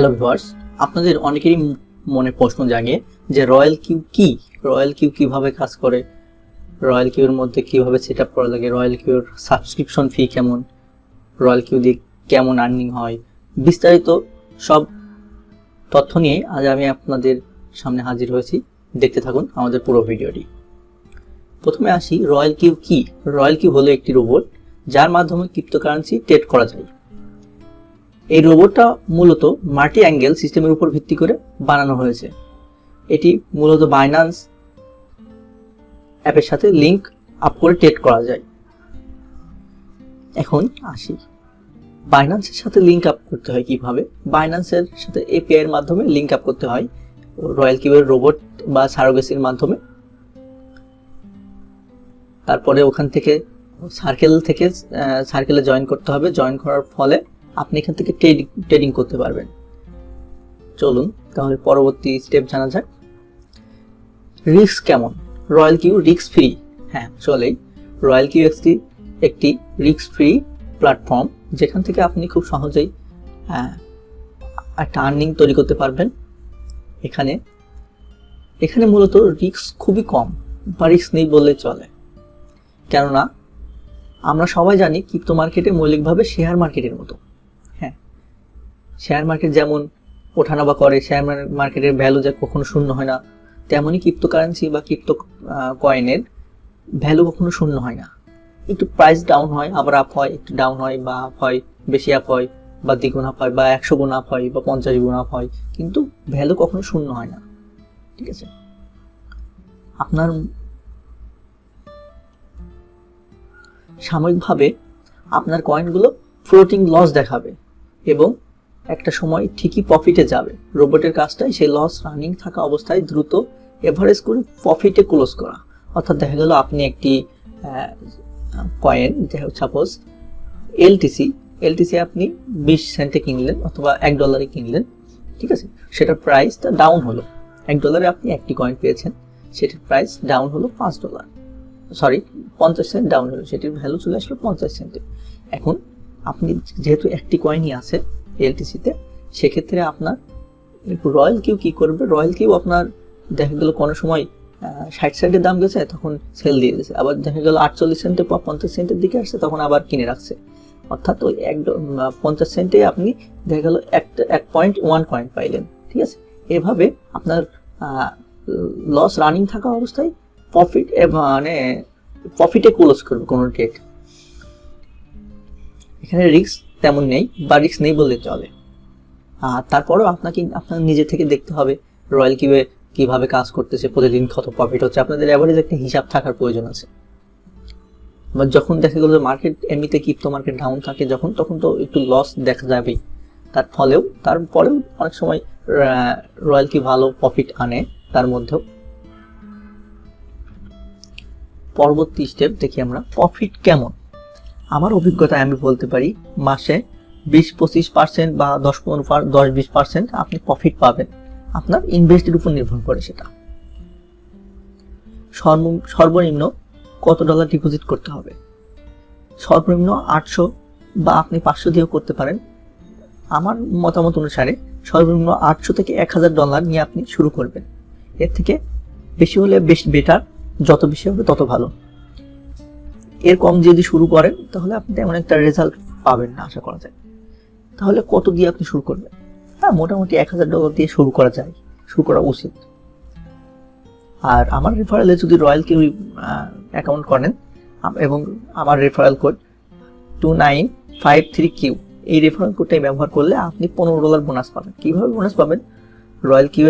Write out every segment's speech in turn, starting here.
Hello viewers, আপনাদের অনেকেরই মনে প্রশ্ন জাগে যে রয়্যাল কিউ কি, রয়্যাল কিউ কিভাবে কাজ করে, রয়্যাল কিউর মধ্যে কিভাবে সেট আপ করা লাগে, রয়্যাল কিউর সাবস্ক্রিপশন ফি কেমন, রয়্যাল কিউ দিয়ে কেমন আর্নিং হয়, বিস্তারিত সব তথ্য নিয়ে আজ আমি আপনাদের সামনে হাজির হয়েছি। দেখতে থাকুন আমাদের পুরো ভিডিওটি। প্রথমে আসি, রয়্যাল কিউ কি। রয়্যাল কিউ হলো একটি রোবট যার মাধ্যমে ক্রিপ্টোকারেন্সি ট্রেড করা যায়। এই রোবটটা মূলত মাল্টি অ্যাঙ্গেল সিস্টেমের উপর ভিত্তি করে বানানো হয়েছে। এটি মূলত বাইন্যান্স অ্যাপের সাথে লিংক আপ করে ট্রেড করা যায়। এখন আসি, বাইন্যান্সের সাথে লিংক আপ করতে হয় কিভাবে। বাইন্যান্সের সাথে এপিআই এর মাধ্যমে লিংক আপ করতে হয় রয়্যাল কিউয়ের রোবট বা সারোগেসির মাধ্যমে। তারপরে ওখান থেকে সার্কেলে জয়েন করতে হবে। জয়েন করার ফলে আপনি এখান থেকে ট্রেডিং করতে পারবেন। চলুন তাহলে পরবর্তী স্টেপ জানা যাক। রিস্ক কেমন? Royal Q risk free. হ্যাঁ, চলেই। রয়্যাল কিউ একটি রিস্ক ফ্রি প্ল্যাটফর্ম যেখান থেকে আপনি খুব সহজেই একটা আর্নিং তৈরি করতে পারবেন। এখানে মূলত রিস্ক খুবই কম বা রিস্ক নেই বললে চলে, কেননা আমরা সবাই জানি ক্রিপ্টো মার্কেটে মৌলিকভাবে শেয়ার মার্কেটের মতো। হ্যাঁ, শেয়ার মার্কেট যেমন ওঠানামা করে, শেয়ার মার্কেটের ভ্যালু যা কখনো শূন্য হয় না, তেমনই ক্রিপ্টোকারেন্সি বা ক্রিপ্টো কয়েনের ভ্যালু কখনো শূন্য হয় না। একটু প্রাইস ডাউন হয়, আবার আপ হয়, একটু ডাউন হয় বা আপ হয়, বেশি আপ হয় বা দ্বিগুণ আপ হয় বা 100 গুণ আপ হয় বা 50 গুণ আপ হয়, কিন্তু ভ্যালু কখনো শূন্য হয় না। ঠিক আছে, আপনার সাময়িকভাবে আপনার কয়েনগুলো ফ্লোটিং লস দেখাবে এবং একটা সময় ঠিকই প্রফিটে যাবে। রোবটের কাজটাই সেই লস রানিং থাকা অবস্থায় দ্রুত এভারেজ করে প্রফিটে ক্লোজ করা। অর্থাৎ দেখা গেল আপনি একটি কয়েন, সাপোজ এলটিসি আপনি 20 সেন্টে কিনলেন অথবা $1 কিনলেন। ঠিক আছে, সেটার প্রাইসটা ডাউন হলো। $1 আপনি একটি কয়েন পেয়েছেন, সেটার প্রাইস ডাউন হলো $5, 50 সেন্ট ডাউন হলো, সেটির ভ্যালু চলে আসলো 50 সেন্টে। এখন আপনি যেহেতু একটি কয়েনই আছে এলটিসিতে, সেক্ষেত্রে আপনার রয়্যাল কিউ কি করবে, রয়্যাল কিউ আপনার দেখা গেল কোনো সময় 60 সেন্টের দাম গেছে, তখন সেল দিয়ে দিয়েছে। আবার দেখা গেল 48 সেন্টে বা 50 সেন্টের দিকে আসছে, তখন আবার কিনে রাখছে। অর্থাৎ ওই 50 সেন্টে আপনি দেখা গেল 1.1 কয়েন পাইলেন। ঠিক আছে, এভাবে আপনার লস রানিং থাকা অবস্থায় প্রফিটে ক্লোজ করবে কোনো ট্রেড। এখানে রিস্ক তেমন নেই বা রিস্ক নেই বললে চলে। আর তারপরেও আপনার নিজে থেকে দেখতে হবে রয়্যাল কিউয়ে কিভাবে কাজ করতেছে, প্রতিদিন কত প্রফিট হচ্ছে। আপনাদের অ্যাভারেজ একটা হিসাব থাকার প্রয়োজন আছে। যখন দেখা গেল মার্কেট এমনিতে ক্রিপ্টো মার্কেট ডাউন থাকে তখন তো একটু লস দেখা যাবেই। তারপরেও অনেক সময় রয়্যাল কিউ ভালো প্রফিট আনে তার মধ্যেও। পরবর্তী স্টেপ দেখি আমরা, প্রফিট কেমন। আমার অভিজ্ঞতায় আমি বলতে পারি মাসে 20-25% বা 10-20% আপনি প্রফিট পাবেন। আপনার ইনভেস্টের উপর নির্ভর করে সেটা। সর্বনিম্ন কত ডলার ডিপোজিট করতে হবে? সর্বনিম্ন 800 বা আপনি 500 দিয়েও করতে পারেন। আমার মতামত অনুসারে সর্বনিম্ন 800 থেকে $1000 নিয়ে আপনি শুরু করবেন। এর থেকে বেশি হলে বেশ বেটার, যত বেশি হবে তত ভালো। এর কম যদি শুরু করেন তাহলে আপনি তেমন একটা রেজাল্ট পাবেন না আশা করা যায়। তাহলে কত দিয়ে আপনি শুরু করবেন? হ্যাঁ, মোটামুটি $1000 দিয়ে শুরু করা উচিত। আর আমার রেফারেলে যদি রয়্যাল কিউ অ্যাকাউন্ট করেন এবং আমার রেফারেল কোড 2953Q, এই রেফারেল কোডটাই ব্যবহার করলে আপনি $15 বোনাস পাবেন। কিভাবে বোনাস পাবেন? রয়্যাল কিউ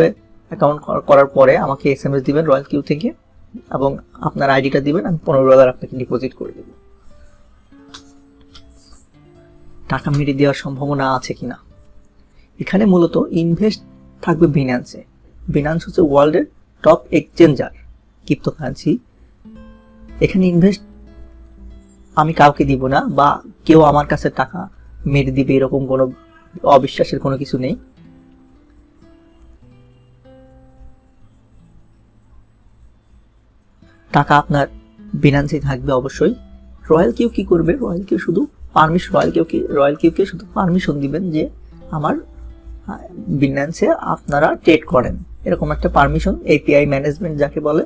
অ্যাকাউন্ট করার পরে আমাকে SMS দিবেন রয়্যাল কিউ থেকে এবং আপনার আইডিটা দিবেন, আমি $15 আপনাকে ডিপোজিট করে দেব। টাকা মেরে দেওয়ার সম্ভাবনা আছে কিনা? এখানে মূলত ইনভেস্ট থাকবে বিনান্সে। বিনান্স হচ্ছে ওয়ার্ল্ডের টপ এক্সচেঞ্জার ক্রিপ্টোকারেন্সি। এখানে ইনভেস্ট আমি কাউকে দিব না বা কেউ আমার কাছে টাকা মেরে দিবে এরকম কোনো অবিশ্বাসের কোনো কিছু নেই। টাকা আপনার বিনান্সে থাকবে অবশ্যই। রয়্যাল কিউ কি করবে? রয়্যাল কিউ শুধু পারমিশন দিবেন যে আমার বিনান্সে আপনারা ট্রেড করেন, এরকম একটা পারমিশন, এপিআই ম্যানেজমেন্ট যাকে বলে,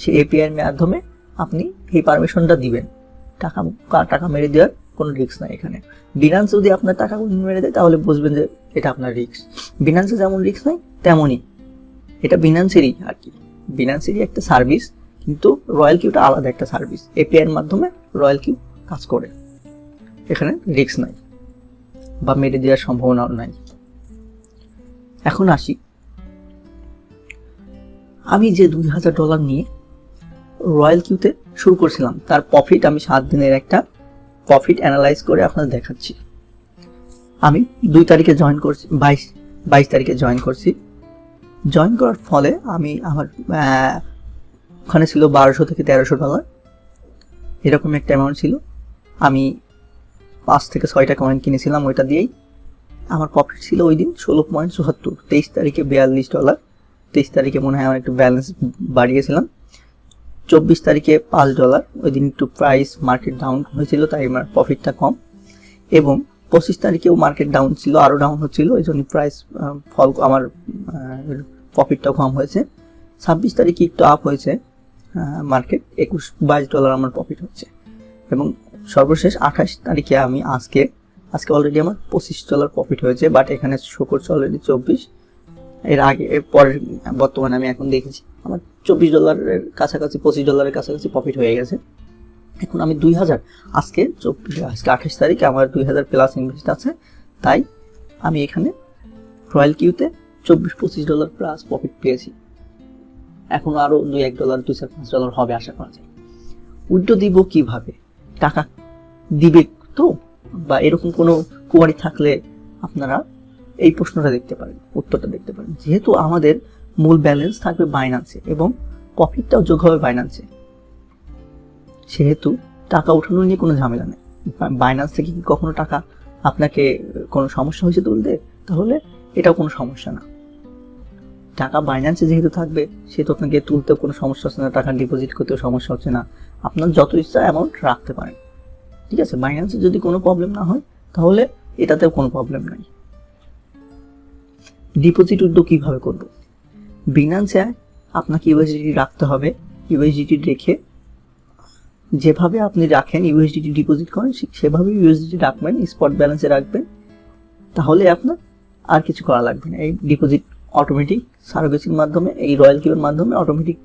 সেই এপিআই এর মাধ্যমে আপনি এই পারমিশনটা দিবেন। টাকা মেরে দেওয়ার কোনো রিস্ক নাই এখানে। বিনান্স যদি আপনার টাকা মেরে দেয় তাহলে বুঝবেন যে এটা আপনার রিস্ক। বিনান্সে যেমন রিস্ক নাই তেমনই এটা বিনান্সেরই আর কি, বিনান্সেরই একটা সার্ভিস, কিন্তু রয়্যালকিউটা আলাদা একটা সার্ভিস। এপিআই এর মাধ্যমে রয়্যালকিউ কাজ করে, এখানে রিস্ক নাই বা মেরে দেওয়ার সম্ভাবনাও নাই। এখন আসি, আমি যে $2000 নিয়ে রয়্যালকিউতে শুরু করছিলাম তার প্রফিট আমি 7 দিনের একটা প্রফিট অ্যানালাইজ করে আপনাদের দেখাচ্ছি। আমি 2 তারিখে জয়েন করছি, 22 তারিখে জয়েন করছি। জয়েন করার ফলে আমি আমার ওখানে ছিল $1200 থেকে $1300 এরকম একটা অ্যামাউন্ট ছিল। আমি 5 থেকে 6টা কয়েন কিনেছিলাম, ওইটা দিয়েই আমার প্রফিট ছিল ওই দিন 16.74। 23 তারিখে $42, 23 তারিখে মনে হয় আমার একটু ব্যালেন্স বাড়িয়েছিলাম। 24 তারিখে $5, ওই দিন একটু প্রাইস মার্কেট ডাউন হয়েছিল তাই আমার প্রফিটটা কম, এবং 25 তারিখেও মার্কেট ডাউন ছিল, আরও ডাউন হচ্ছিল, ওই জন্য প্রাইস ফল আমার প্রফিটটাও কম হয়েছে। 26 তারিখে একটু আপ হয়েছে মার্কেট, $22 আমার প্রফিট হচ্ছে, এবং সর্বশেষ 28 তারিখে আমি আজকে অলরেডি আমার $25 প্রফিট হয়েছে, বাট এখানে শো করছে অলরেডি 24। এর আগে পরের বর্তমানে আমি এখন দেখেছি আমার $24 কাছাকাছি, $25 কাছাকাছি প্রফিট হয়ে গেছে। এখন আমি 2000 আজকে 28 তারিখে আমার 2000 প্লাস ইনভেস্ট আছে, তাই আমি এখানে রয়্যালকিউতে $24-25 প্লাস প্রফিট পেয়েছি। এখন আরও $2-1 $2-5 হবে আশা করা যায়। উইথড্র দিব কিভাবে, টাকা দিবে তো, বা এরকম কোনো কোয়ারি থাকলে আপনারা এই প্রশ্নটা দেখতে পারেন, উত্তরটা দেখতে পারেন। যেহেতু আমাদের মূল ব্যালেন্স থাকবে বাইন্যান্সে এবং প্রফিটটাও যোগ হবে বাইন্যান্সে, সেহেতু টাকা উঠানো নিয়ে কোনো ঝামেলা নেই। বাইন্যান্স থেকে কি কখনো টাকা আপনাকে কোনো সমস্যা হয়েছে তুলতে, তাহলে এটাও কোনো সমস্যা না। টাকা বাইন্যান্সে যেহেতু থাকবে সেহেতু আপনাকে তুলতেও কোনো সমস্যা হচ্ছে না, টাকা ডিপোজিট করতেও সমস্যা হচ্ছে না, আপনার যত ইচ্ছা অ্যামাউন্ট রাখতে পারেন। ঠিক আছে, বাইন্যান্সে যদি কোনো প্রবলেম না হয় তাহলে এটাতেও কোনো প্রবলেম নাই। ডিপোজিট উইথড্র কিভাবে করব, বিনান্সে আপনাকে ইউএসডিটি রাখতে হবে। ইউএসডিটি রেখে যেভাবে আপনি রাখেন, ইউএসডিটি ডিপোজিট করেন সেভাবে ইউএসডিটি রাখবেন, স্পট ব্যালেন্সে রাখবেন, তাহলে আপনার আর কিছু করা লাগবে না। এই ডিপোজিট অটোমেটিক সার্ভিসিং মাধ্যমে, এই রয়্যালকিউর মাধ্যমে অটোমেটিক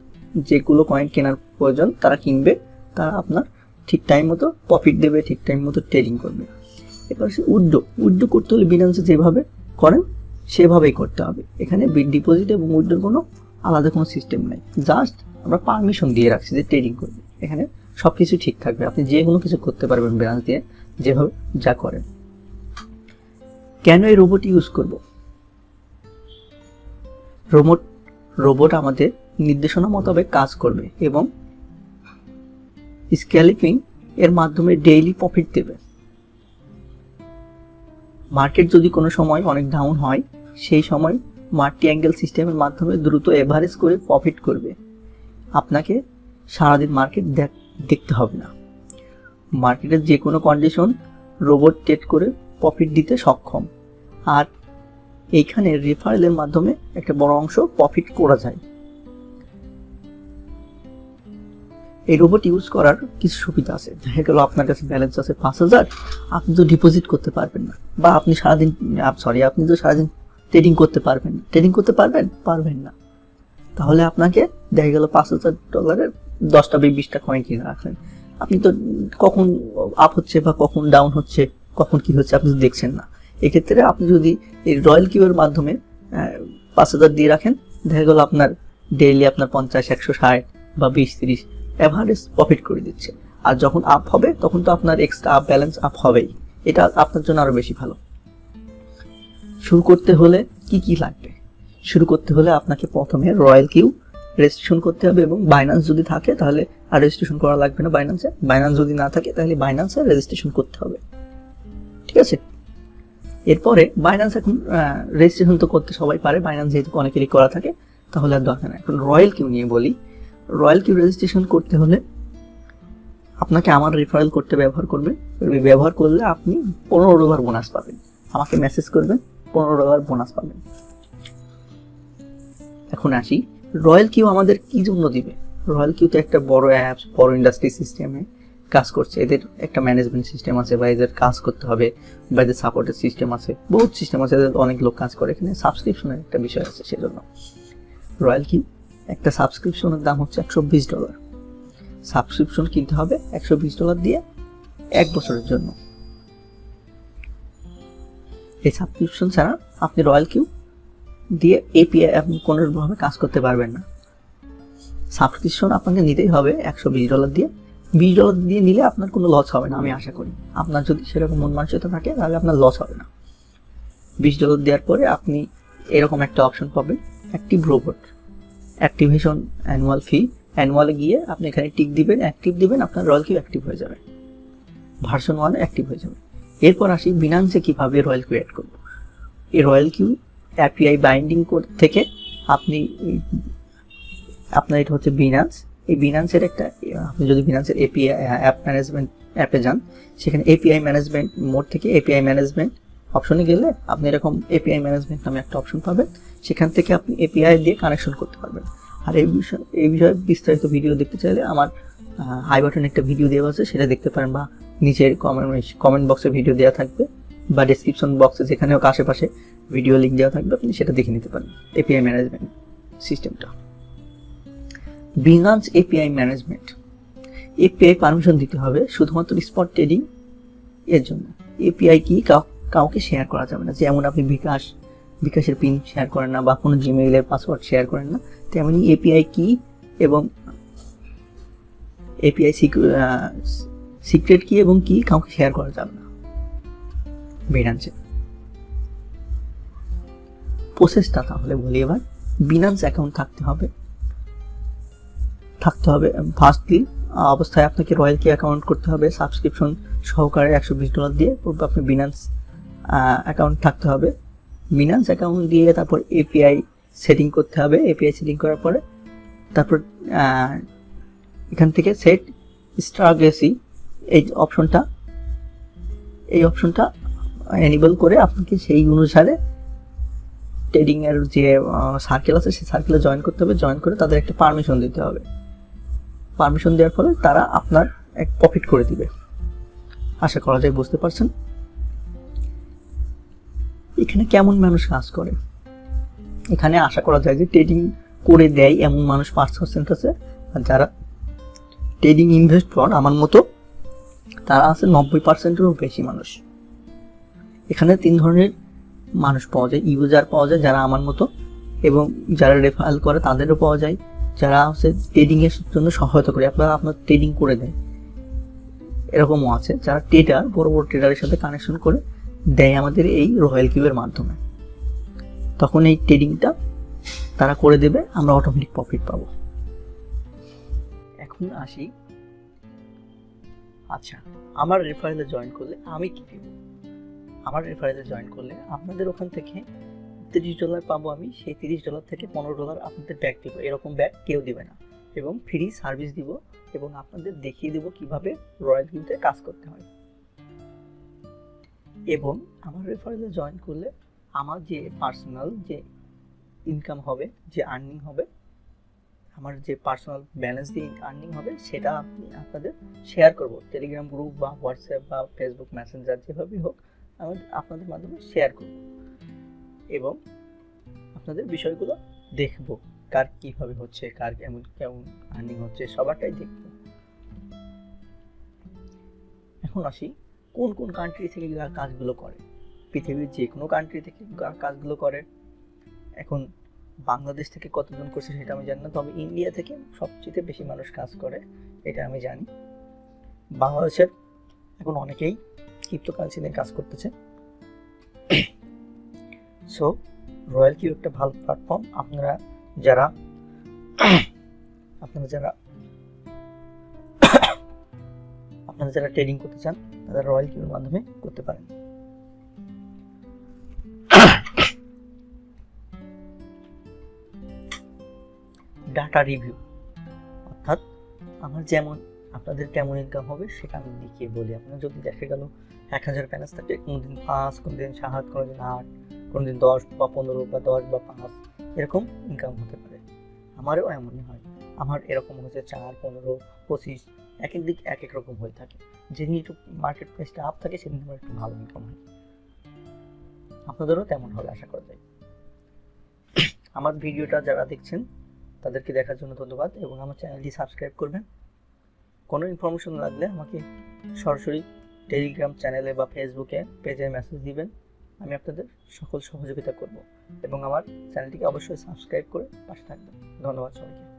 যেগুলো কয়েন কেনার প্রয়োজন তারা কিনবে, তারা আপনার ঠিক টাইম মতো প্রফিট দেবে, ঠিক টাইম মতো ট্রেডিং করবে। এবার উইথড্র করতে হলে বিনান্সে যেভাবে করেন সেভাবেই করতে হবে। এখানে ডিপোজিট এবং উইথড্রোর কোনো আলাদা কোনো সিস্টেম নেই, জাস্ট আমরা পারমিশন দিয়ে রাখছি যে ট্রেডিং করবে। এখানে সব কিছু ঠিক থাকবে, আপনি যে কোনো কিছু করতে পারবেন বিনান্স দিয়ে যেভাবে যা করেন। কেন এই রোবট ইউজ করব, রোবট আমাদের নির্দেশনা মোতাবেক কাজ করবে এবং স্ক্যালিপিং এর মাধ্যমে ডেইলি প্রফিট দেবে। মার্কেট যদি কোনো সময় অনেক ডাউন হয়, সেই সময় মাল্টি অ্যাঙ্গেল সিস্টেমের মাধ্যমে দ্রুত এভারেজ করে প্রফিট করবে। আপনাকে সারাদিন মার্কেট দেখতে হবে না, মার্কেটের যে কোনো কন্ডিশন রোবট ট্রেড করে প্রফিট দিতে সক্ষম। আর এইখানে রেফারেলের মাধ্যমে একটা বড় অংশ প্রফিট করা যায়। এই রোবট ইউজ করার কিছু সুবিধা আছে। দেখা গেল আপনার কাছে ব্যালেন্স আছে 5000, আপনি তো ডিপোজিট করতে পারবেন না, বা আপনি তো সারাদিন ট্রেডিং করতে পারবেন না। পারবেন না, তাহলে আপনাকে দেখা গেল $5000 10টা বা 20টা কয়েন কিনে রাখলেন। আপনি তো কখন আপ হচ্ছে বা কখন ডাউন হচ্ছে, কখন কি হচ্ছে আপনি দেখছেন না। এক্ষেত্রে আপনি যদি এই রয়্যালকিউ এর মাধ্যমে 5000 দিয়ে রাখেন, দেখা গেল আপনার ডেইলি আপনার 50, 160 বা 20-30 এভারেজ প্রফিট করে দিচ্ছে। আর যখন আপ হবে তখন তো আপনার এক্সট্রা ব্যালেন্স আপ হবেই, এটা আপনার জন্য আরো বেশি ভালো। শুরু করতে হলে কি লাগবে, শুরু করতে হলে আপনাকে প্রথমে রয়্যালকিউ রেজিস্ট্রেশন করতে হবে, এবং বাইন্যান্স যদি থাকে তাহলে আর রেজিস্ট্রেশন করা লাগবে না বাইন্যান্সে। বাইন্যান্স যদি না থাকে তাহলে বাইন্যান্সে রেজিস্ট্রেশন করতে হবে। ঠিক আছে, এরপরে বাইন্যান্স এখন রেজিস্ট্রেশন তো করতে সবাই পারে, বাইন্যান্স যেহেতু অনেকেরই করা থাকে তাহলে আর দরকার নেই। এখন রয়্যালকিউ নিয়ে বলি, রয়্যালকিউ রেজিস্ট্রেশন করতে হলে আপনাকে আমার রেফারেল কোডটা ব্যবহার করবেন। ব্যবহার করলে আপনি $15 বোনাস পাবেন। আমাকে মেসেজ করবেন, $15 বোনাস পাবেন। এখন আসি RoyalQ আমাদের কি জন্য দিবে। RoyalQ তো একটা বড় অ্যাপস, বড় ইন্ডাস্ট্রি সিস্টেমে কাজ করছে, এদের একটা ম্যানেজমেন্ট সিস্টেম আছে, বা এদের কাজ করতে হবে, বা এদের সাপোর্টের সিস্টেম আছে, বহুত সিস্টেম আছে, এদের অনেক লোক কাজ করে। এখানে সাবস্ক্রিপশনের একটা বিষয় আছে, সেজন্য RoyalQ একটা সাবস্ক্রিপশনের দাম হচ্ছে $120। সাবস্ক্রিপশন কিনতে হবে $120 দিয়ে 1 বছরের জন্য। এই সাবস্ক্রিপশন ছাড়া আপনি RoyalQ দিয়ে এপিআই আপনি কোনোভাবে কাজ করতে পারবেন না। সাবস্ক্রিপশন আপনাকে নিতেই হবে $120 দিয়ে। $20 দিয়ে নিলে আপনার কোনো লস হবে না, আমি আশা করি। আপনার যদি সেরকম মন মানসিকতা থাকে তাহলে আপনার লস হবে না। $20 দেওয়ার পরে আপনি এরকম একটা অপশন পাবেন, অ্যাক্টিভ রোবট অ্যাক্টিভেশন অ্যানুয়াল ফি। অ্যানুয়ালে গিয়ে আপনি এখানে টিক দিবেন, অ্যাক্টিভ দিবেন, আপনার RoyalQ অ্যাক্টিভ হয়ে যাবে, ভার্সন 1 অ্যাক্টিভ হয়ে যাবে। এরপর আসি বিনান্সে কীভাবে RoyalQ অ্যাড করব। এই RoyalQ API বাইন্ডিং থেকে আপনি আপনার এটা হচ্ছে বিনান্স। এই বিনান্সের একটা আপনি যদি বিনান্সের এপিআই অ্যাপ ম্যানেজমেন্ট অ্যাপে যান, সেখানে এপিআই ম্যানেজমেন্ট মোড থেকে এপিআই ম্যানেজমেন্ট অপশনে গেলে আপনি এরকম এপিআই ম্যানেজমেন্ট নামে একটা অপশন পাবেন। সেখান থেকে আপনি এপিআই দিয়ে কানেকশন করতে পারবেন। আর এই বিষয়ে বিস্তারিত ভিডিও দেখতে চাইলে আমার আই বাটনে একটা ভিডিও দেওয়া আছে, সেটা দেখতে পারেন, বা নিচের কমেন্ট বক্সে ভিডিও দেওয়া থাকবে, বা ডেসক্রিপশন বক্সে যেখানে হোক আশেপাশে ভিডিও লিঙ্ক দেওয়া থাকবে, আপনি সেটা দেখে নিতে পারেন এপিআই ম্যানেজমেন্ট সিস্টেমটা। Binance API management, API permission দিতে হবে শুধুমাত্র স্পট ট্রেডিং এর জন্য। এপিআই কি কাউকে শেয়ার করা যাবে না। যেমন আপনি বিকাশের পিন শেয়ার করেন না, বা কোনো জিমেইলের পাসওয়ার্ড শেয়ার করেন না, তেমনি এপিআই কি এবং এপিআই সিক্রেট কি এবং কি কাউকে শেয়ার করা যাবে না বিনান্সে। প্রসেসটা তাহলে বলি এবার। বিনান্স অ্যাকাউন্ট থাকতে হবে। ফার্স্টলি অবস্থায় আপনাকে RoyalQ অ্যাকাউন্ট করতে হবে, সাবস্ক্রিপশন সহকারে $120 দিয়ে আপনি বিনান্স অ্যাকাউন্ট থাকতে হবে। বিনান্স অ্যাকাউন্ট দিয়ে তারপর এপিআই সেটিং করতে হবে। এপিআই সেটিং করার পরে তারপর এখান থেকে সেট স্ট্রাটেজি এই অপশনটা এনেবল করে আপনাকে সেই অনুসারে ট্রেডিং এর যে সার্কেল আছে সেই সার্কেলে জয়েন করতে হবে। জয়েন করে তাদের একটা পারমিশন দিতে হবে। পারমিশন দেওয়ার ফলে তারা আপনার এক প্রফিট করে দিবে, আশা করা যায় বুঝতে পারছেন। এখানে কেমন মানুষ কাজ করে, এখানে আশা করা যায় যে ট্রেডিং করে দেয় এমন মানুষ 5% আছে, আর যারা ট্রেডিং ইনভেস্টর আমার মতো তারা আছে 90%-এরও বেশি মানুষ। এখানে 3 ধরনের মানুষ পাওয়া যায়। ইউজার পাওয়া যায় যারা আমার মতো, এবং যারা রেফারেল করে তাদেরও পাওয়া যায়, যারা হচ্ছে ট্রেডিং এর জন্য সহায়তা করে, আপনার ট্রেডিং করে দেয়। এরকমও আছে যারা ট্রেডার, বড় বড় ট্রেডারের সাথে কানেকশন করে দেয় আমাদের এই RoyalQ এর মাধ্যমে। তখন এই ট্রেডিংটা তারা করে দেবে, আমরা অটোমেটিক প্রফিট পাবো। এখন আসি, আচ্ছা আমার রেফারেলে জয়েন করলে আমি কি পাবো। আমার রেফারেলে জয়েন করলে আপনাদের ওখান থেকে $30 পাবো আমি। সেই $30 থেকে $15 আপনাদের ব্যাক দিব। এরকম ব্যাক কেউ দিবে না, এবং ফ্রি সার্ভিস দিব, এবং আপনাদের দেখিয়ে দেব কিভাবে RoyalQ-তে কাজ করতে হয়। এবং আমার রেফারেলে জয়েন করলে আমার যে পার্সোনাল যে ইনকাম হবে, যে আর্নিং হবে, আমার যে পার্সোনাল ব্যালেন্স দিয়ে আর্নিং হবে, সেটা আপনাদের শেয়ার করব। টেলিগ্রাম গ্রুপ বা হোয়াটসঅ্যাপ বা ফেসবুক মেসেঞ্জার যেভাবেই হোক, আমি আপনাদের মাধ্যমে শেয়ার করব, এবং আপনাদের বিষয়গুলো দেখব, কার কিভাবে হচ্ছে, কার কেমন আর্নিং হচ্ছে, সবারটাই দেখব। এখন আসি কোন কোন কান্ট্রি থেকে কাজগুলো করে। পৃথিবীর যে কোনো কান্ট্রি থেকে কাজগুলো করে। এখন বাংলাদেশ থেকে কতজন করছে সেটা আমি জানি না, তবে ইন্ডিয়া থেকে সবচেয়ে বেশি মানুষ কাজ করে এটা আমি জানি। বাংলাদেশের এখন অনেকেই ক্রিপ্টোকারেন্সি নিয়ে কাজ করতেছে। সো RoyalQ একটা ভালো প্ল্যাটফর্ম। আপনারা যারা ট্রেডিং করতে চান তারা RoyalQ এর মাধ্যমে করতে পারেন। ডাটা রিভিউ, অর্থাৎ আমার যেমন আপনাদের কেমন ইনকাম হবে সেটা আমি দেখিয়ে বলি। আপনার যদি দেখা গেল 1000 ব্যালেন্স থাকে, কোনোদিন 5, কোনোদিন 7, কোনোদিন 8, কোনোদিন 10 বা 15 বা 10 বা 5 এরকম ইনকাম হতে পারে। আমারও এমনই হয়, আমার এরকম হচ্ছে 4, 15, 25 এক এক দিক এক এক রকম হয়ে থাকে। যেদিন একটু মার্কেট প্রাইসটা আপ থাকে সেদিন আমার একটু ভালো ইনকাম হয়। আপনাদেরও তেমন হবে আশা করা যায়। আমার ভিডিওটা যারা দেখছেন তাদেরকে দেখার জন্য ধন্যবাদ এবং আমার চ্যানেলটি সাবস্ক্রাইব করবেন। কোনো ইনফরমেশন লাগলে আমাকে সরাসরি টেলিগ্রাম চ্যানেলে বা ফেসবুকে পেজে মেসেজ দিবেন, আমি আপনাদের সকল সহযোগিতা করব এবং আমার চ্যানেলটিকে অবশ্যই সাবস্ক্রাইব করে পাশে থাকবেন। ধন্যবাদ সবাইকে।